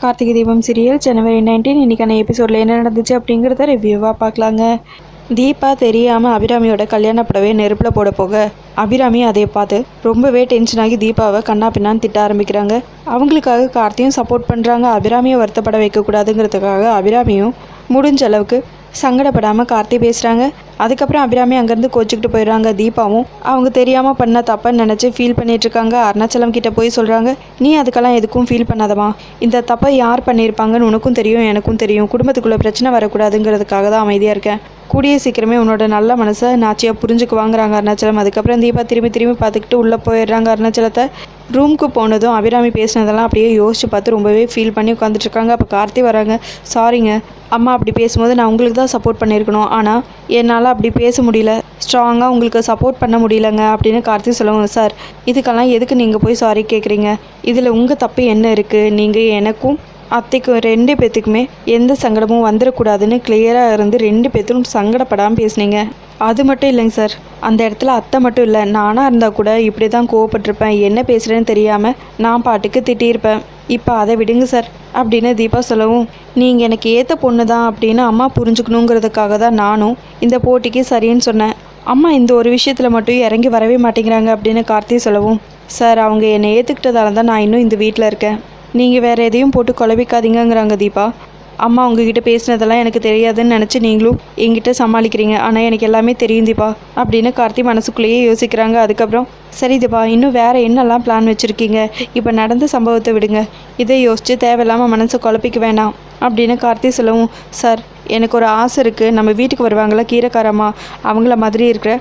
Karthigai Deepam serial ஜனவரி 19 இன்றைக்கான எபிசோடில் என்ன நடந்துச்சு அப்படிங்கிறத ரிவ்யூவாக பார்க்கலாங்க. தீபா தெரியாமல் அபிராமியோட கல்யாண புடவையை நெருப்பில் போட போக அபிராமி அதை பார்த்து ரொம்பவே டென்ஷனாகி தீபாவை கண்ணா பின்னான்னு திட்ட ஆரம்பிக்கிறாங்க. அவங்களுக்காக கார்த்தியும் சப்போர்ட் பண்ணுறாங்க. அபிராமியை வருத்தப்பட வைக்கக்கூடாதுங்கிறதுக்காக அபிராமியும் முடிஞ்ச அளவுக்கு சங்கடப்படாமல் கார்த்தி பேசுகிறாங்க. அதுக்கப்புறம் அபிராமி அங்கேருந்து கோச்சிக்கிட்டு போயிடுறாங்க. தீபாவும் அவங்க தெரியாமல் பண்ண தப்பன்னு நினச்சி ஃபீல் பண்ணிகிட்ருக்காங்க. அருணாச்சலம் கிட்டே போய் சொல்கிறாங்க, நீ அதுக்கெல்லாம் எதுக்கும் ஃபீல் பண்ணாதமா, இந்த தப்பை யார் பண்ணியிருப்பாங்கன்னு உனக்கும் தெரியும் எனக்கும் தெரியும், குடும்பத்துக்குள்ளே பிரச்சனை வரக்கூடாதுங்கிறதுக்காக தான் அமைதியாக இருக்கேன், கூடிய சீக்கிரமே உன்னோட நல்ல மனசை நாச்சியாக புரிஞ்சுக்குவாங்கிறாங்க அருணாச்சலம். அதுக்கப்புறம் தீபா திரும்பி பார்த்துக்கிட்டு உள்ளே போயிடுறாங்க. அருணாச்சலத்தை ரூமுக்கு போனதும் அபிராமி பேசினதெல்லாம் அப்படியே யோசிச்சு பார்த்து ரொம்பவே ஃபீல் பண்ணி உட்காந்துட்ருக்காங்க. அப்போ கார்த்தி வராங்க. சாரிங்க அம்மா, அப்படி பேசும்போது நான் உங்களுக்கு தான் சப்போர்ட் பண்ணியிருக்கணும், ஆனால் என்னால் அப்படி பேச முடியல, ஸ்ட்ராங்காக உங்களுக்கு சப்போர்ட் பண்ண முடியலங்க அப்படின்னு கார்த்தி சொல்லுவாங்க. சார், இதுக்கெல்லாம் எதுக்கு நீங்கள் போய் சாரி கேட்குறீங்க, இதில் உங்கள் தப்பு என்ன இருக்குது, நீங்கள் எனக்கும் அத்தைக்கும் 2 பேத்துக்குமே எந்த சங்கடமும் வந்துடக்கூடாதுன்னு கிளியராக இருந்து 2 பேத்துக்கும் சங்கடப்படாமல் பேசுனீங்க. அது மட்டும் இல்லைங்க சார், அந்த இடத்துல அத்தை மட்டும் இல்லை, நானாக இருந்தால் கூட இப்படி தான் கோவப்பட்டிருப்பேன், என்ன பேசுகிறேன்னு தெரியாமல் நான் பாட்டுக்கு திட்டியிருப்பேன், இப்போ அதை விடுங்க சார் அப்படின்னு தீபா சொல்லவும், நீங்கள் எனக்கு ஏற்ற பொண்ணு தான் அப்படின்னு அம்மா புரிஞ்சுக்கணுங்கிறதுக்காக தான் நானும் இந்த போட்டிக்கு சரின்னு சொன்னேன், அம்மா இந்த ஒரு விஷயத்தில் மட்டும் இறங்கி வரவே மாட்டேங்கிறாங்க அப்படின்னு கார்த்தி சொல்லவும், சார் அவங்க என்னை ஏற்றுக்கிட்டதால தான் நான் இன்னும் இந்த வீட்டில் இருக்கேன், நீங்கள் வேறு எதையும் போட்டு குழப்பிக்காதீங்கிறாங்க தீபா. அம்மா உங்ககிட்ட பேசினதெல்லாம் எனக்கு தெரியாதுன்னு நினச்சி நீங்களும் என்கிட்ட சமாளிக்கிறீங்க, ஆனால் எனக்கு எல்லாமே தெரியும் தீபா அப்படின்னு கார்த்தி மனசுக்குள்ளேயே யோசிக்கிறாங்க. அதுக்கப்புறம் சரி தீபா, இன்னும் வேறு என்னெல்லாம் பிளான் வச்சுருக்கீங்க, இப்போ நடந்த சம்பவத்தை விடுங்க, இதை யோசித்து தேவையில்லாமல் மனசை குழப்பிக்க வேணாம் அப்படின்னு கார்த்தி சொல்லவும், சார் எனக்கு ஒரு ஆசை இருக்குது, நம்ம வீட்டுக்கு வருவாங்களா கீரைக்காரம்மா, அவங்கள மாதிரி இருக்கிற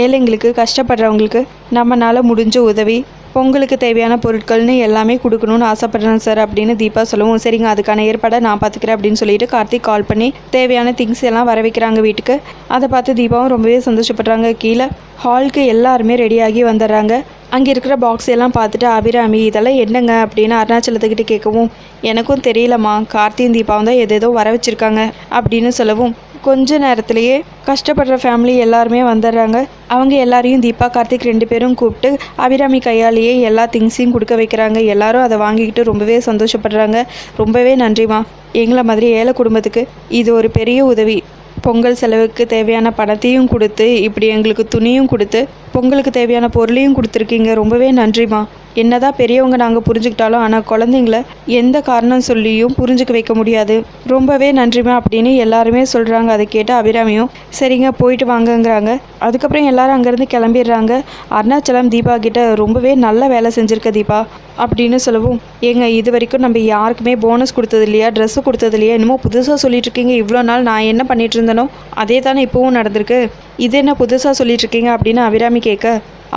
ஏழைங்களுக்கு கஷ்டப்படுறவங்களுக்கு நம்மளால் முடிஞ்ச உதவி, பொங்கலுக்கு தேவையான பொருட்கள்னு எல்லாமே கொடுக்கணும்னு ஆசைப்பட்றேன் சார் அப்படின்னு தீபா சொல்லவும், சரிங்க அதுக்கான ஏற்பாடை நான் பார்த்துக்கிறேன் அப்படின்னு சொல்லிட்டு கார்த்திக் கால் பண்ணி தேவையான திங்ஸ் எல்லாம் வர வைக்கிறாங்க வீட்டுக்கு. அதை பார்த்து தீபாவும் ரொம்பவே சந்தோஷப்படுறாங்க. கீழே ஹாலுக்கு எல்லாருமே ரெடியாகி வந்துடுறாங்க. அங்கே இருக்கிற பாக்ஸ் எல்லாம் பார்த்துட்டு அபிராமி இதெல்லாம் என்னங்க அப்படின்னு அருணாச்சலத்துக்கிட்ட கேட்கவும், எனக்கும் தெரியலம்மா, கார்த்தியும் தீபாவும் தான் எதேதோ வர வச்சுருக்காங்க அப்படின்னு சொல்லவும், கொஞ்ச நேரத்திலேயே கஷ்டப்படுற ஃபேமிலி எல்லாருமே வந்துடுறாங்க. அவங்க எல்லாரையும் தீபா கார்த்திக் 2 பேரும் கூப்பிட்டு அபிராமி கையாலேயே எல்லா திங்ஸையும் கொடுக்க வைக்கிறாங்க. எல்லாரும் அதை வாங்கிக்கிட்டு ரொம்பவே சந்தோஷப்படுறாங்க. ரொம்பவே நன்றிம்மா, எங்களை மாதிரி ஏழை குடும்பத்துக்கு இது ஒரு பெரிய உதவி, பொங்கல் செலவுக்கு தேவையான பணத்தையும் கொடுத்து இப்படி எங்களுக்கு துணியும் கொடுத்து பொங்கலுக்கு தேவையான பொருளையும் கொடுத்துருக்கீங்க, ரொம்பவே நன்றிம்மா. என்னதான் பெரியவங்க நாங்கள் புரிஞ்சுக்கிட்டாலும் ஆனால் குழந்தைங்கள எந்த காரணம் சொல்லியும் புரிஞ்சுக்க வைக்க முடியாது, ரொம்பவே நன்றிமா அப்படின்னு எல்லாருமே சொல்கிறாங்க. அதை கேட்டு அபிராமியும் சரிங்க போயிட்டு வாங்கங்கிறாங்க. அதுக்கப்புறம் எல்லாரும் அங்கேருந்து கிளம்பிடுறாங்க. அருணாச்சலம் தீபா கிட்ட ரொம்பவே நல்ல வேலை செஞ்சுருக்க தீபா அப்படின்னு சொல்லவும், ஏங்க இது வரைக்கும் நம்ம யாருக்குமே போனஸ் கொடுத்தது இல்லையா, ட்ரெஸ்ஸு கொடுத்தது இல்லையா, என்னமோ புதுசாக சொல்லிட்டு இருக்கீங்க, இவ்வளோ நாள் நான் என்ன பண்ணிட்டு இருந்தனோ அதே தானே இப்போவும் நடந்திருக்கு, இது என்ன புதுசாக சொல்லிட்டு இருக்கீங்க அப்படின்னு அபிராமி கேட்க,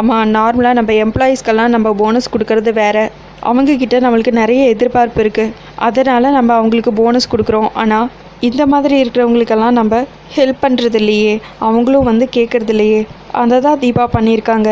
அம்மா நார்மலாக நம்ம எம்ப்ளாயீஸ்க்கெல்லாம் நம்ம போனஸ் கொடுக்கறது வேறு, அவங்கக்கிட்ட நம்மளுக்கு நிறைய எதிர்பார்ப்பு இருக்குது, அதனால் நம்ம அவங்களுக்கு போனஸ் கொடுக்குறோம், ஆனால் இந்த மாதிரி இருக்கிறவங்களுக்கெல்லாம் நம்ம ஹெல்ப் பண்ணுறது இல்லையே, அவங்களும் வந்து கேட்குறது இல்லையே, அதை தான் தீபா பண்ணியிருக்காங்க.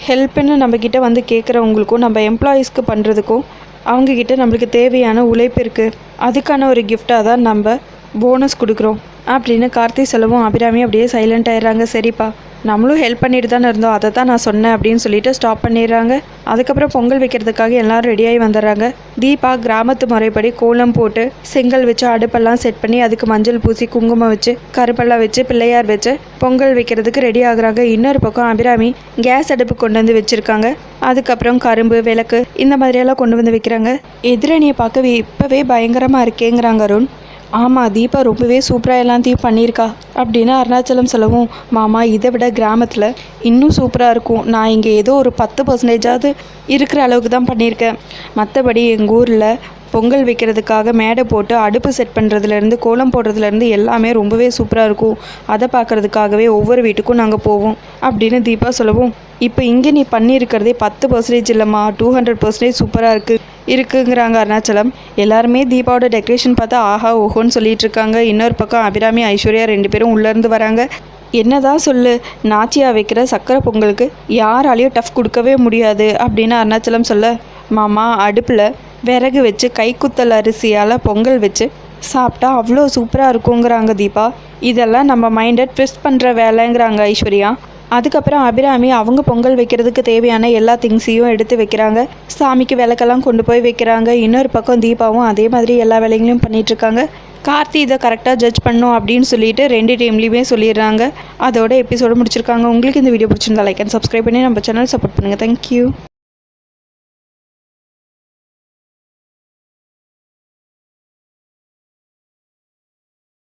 ஹெல்ப்புன்னு நம்மக்கிட்ட வந்து கேட்குறவங்களுக்கும் நம்ம எம்ப்ளாயீஸ்க்கு பண்ணுறதுக்கும் அவங்கக்கிட்ட நம்மளுக்கு தேவையான உழைப்பு இருக்குது, அதுக்கான ஒரு கிஃப்டாக தான் நம்ம போனஸ் கொடுக்குறோம் அப்படின்னு கார்த்தி சொல்லவும் அபிராமி அப்படியே சைலண்ட் ஆயிடுறாங்க. சரிப்பா, நம்மளும் ஹெல்ப் பண்ணிட்டு தானே இருந்தோம், அதை தான் நான் சொன்னேன் அப்படின்னு சொல்லிட்டு ஸ்டாப் பண்ணிடுறாங்க. அதுக்கப்புறம் பொங்கல் வைக்கிறதுக்காக எல்லோரும் ரெடியாகி வந்துடுறாங்க. தீபா கிராமத்து முறைப்படி கோலம் போட்டு செங்கல் வச்சு அடுப்பெல்லாம் செட் பண்ணி அதுக்கு மஞ்சள் பூசி குங்குமம் வச்சு கருப்பெல்லாம் வச்சு பிள்ளையார் வச்சு பொங்கல் வைக்கிறதுக்கு ரெடி ஆகுறாங்க. இன்னொரு பக்கம் அபிராமி கேஸ் அடுப்பு கொண்டு வந்து வச்சுருக்காங்க. அதுக்கப்புறம் கரும்பு விளக்கு இந்த மாதிரியெல்லாம் கொண்டு வந்து வைக்கிறாங்க. எதிரணியை பார்க்கவே இப்போவே பயங்கரமாக இருக்கேங்கிறாங்க அருண். ஆமாம், தீபா ரொம்பவே சூப்பராக எல்லாத்தையும் பண்ணியிருக்கா அப்படின்னு அருணாச்சலம் சொல்லவும், மாமா இதை விட கிராமத்தில் இன்னும் சூப்பராக இருக்கும், நான் இங்கே ஏதோ ஒரு 10% இருக்கிற அளவுக்கு தான் பண்ணியிருக்கேன், மற்றபடி எங்கள் ஊரில் பொங்கல் வைக்கிறதுக்காக மேடை போட்டு அடுப்பு செட் பண்ணுறதுலேருந்து கோலம் போடுறதுலேருந்து எல்லாமே ரொம்பவே சூப்பராக இருக்கும், அதை பார்க்குறதுக்காகவே ஒவ்வொரு வீட்டுக்கும் நாங்கள் போவோம் அப்படின்னு தீபா சொல்லவும், இப்போ இங்கே நீ பண்ணியிருக்கிறதே 10% இல்லைம்மா, 200% சூப்பராக இருக்குங்கிறாங்க அருணாச்சலம். எல்லாருமே தீபாவோட டெக்கரேஷன் பார்த்தா ஆஹா ஓஹோன்னு சொல்லிட்டு இருக்காங்க. இன்னொரு பக்கம் அபிராமி ஐஸ்வர்யா 2 பேரும் உள்ளேருந்து வராங்க. என்னதான் சொல்லு, நாச்சியா வைக்கிற சக்கரை பொங்கலுக்கு யாராலையும் டஃப் கொடுக்கவே முடியாது அப்படின்னு அருணாச்சலம் சொல்ல, மாமா அடுப்பில் விறகு வச்சு கைக்குத்தல் அரிசியால் பொங்கல் வச்சு சாப்பிட்டா அவ்வளோ சூப்பராக இருக்குங்கிறாங்க தீபா. இதெல்லாம் நம்ம மைண்டை ட்விஸ்ட் பண்ணுற வேலைங்கிறாங்க ஐஸ்வர்யா. அதுக்கப்புறம் அபிராமி அவங்க பொங்கல் வைக்கிறதுக்கு தேவையான எல்லா திங்ஸையும் எடுத்து வைக்கிறாங்க. சாமிக்கு விளக்கெல்லாம் கொண்டு போய் வைக்கிறாங்க. இன்னொரு பக்கம் தீபாவும் அதே மாதிரி எல்லா வேலைகளையும் பண்ணிகிட்ருக்காங்க. கார்த்தி இதை கரெக்டாக ஜட்ஜ் பண்ணும் அப்படின்னு சொல்லிட்டு 2 டீம்லேயுமே சொல்லிடுறாங்க. அதோட எபிசோடு முடிச்சிருக்காங்க. உங்களுக்கு இந்த வீடியோ பிடிச்சிருந்தா லைக் அண்ட் சப்ஸ்கிரைப் பண்ணி நம்ம சேனல் சப்போர்ட் பண்ணுங்கள். தேங்க்யூ.